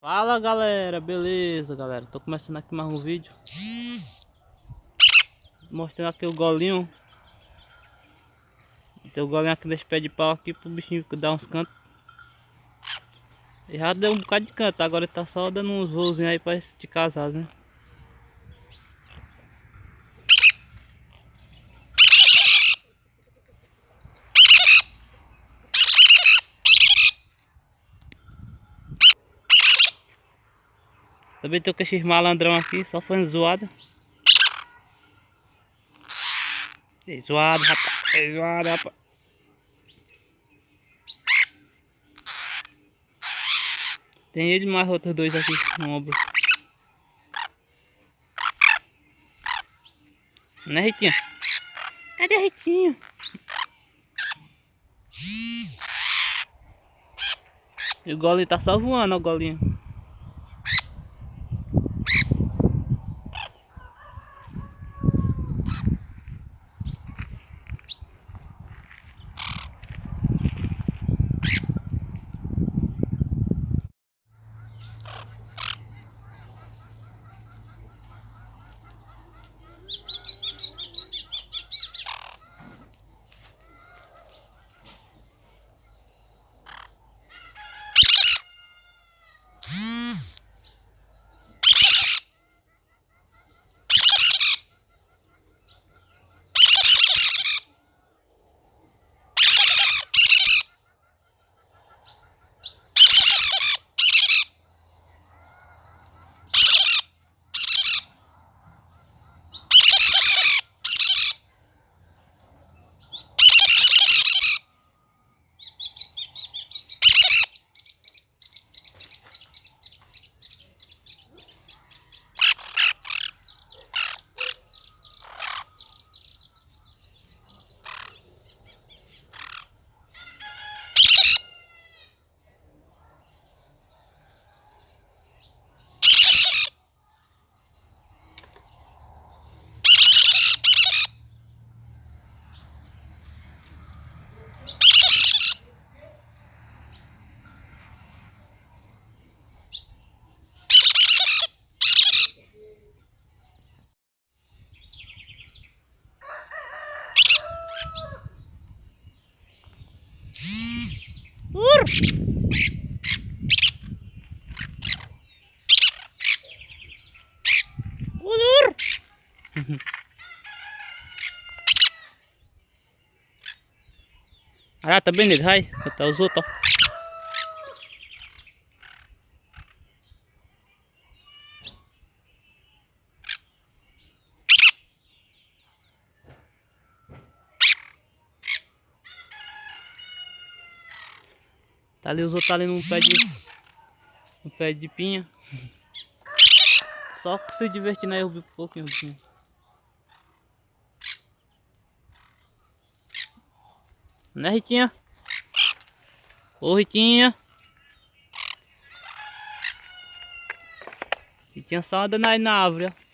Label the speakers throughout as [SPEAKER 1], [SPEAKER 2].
[SPEAKER 1] Fala galera, beleza galera? Tô começando aqui mais um vídeo mostrando aqui o golinho. Tem o golinho aqui nesse pé de pau aqui pro bichinho dar uns cantos. Já deu um bocado de canto, agora ele tá só dando uns voos aí pra esticar as asas, né? Também tô com esses malandrão aqui, só fazendo zoada. Ei, zoado, rapaz. Ei, zoado, rapaz. Tem ele e mais outros dois aqui no ombro. Né, Ritinha? Cadê a Ritinha? E o golinho tá só voando, ó, o golinho. Ah, tá bem nele, vai. Tá os outros, ó. Tá ali os outros, tá ali no pé de pinha. Só se divertindo aí, eu vi um pouquinho. Né, Ritinha? Ô, Ritinha. Ritinha só andando aí na árvore, ó.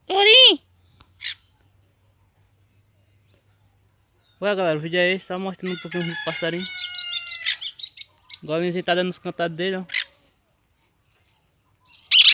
[SPEAKER 1] Torinho! Ué galera, o vídeo é esse, só mostrando um pouquinho do passarinho. O golinho tá dando nos cantados dele, ó.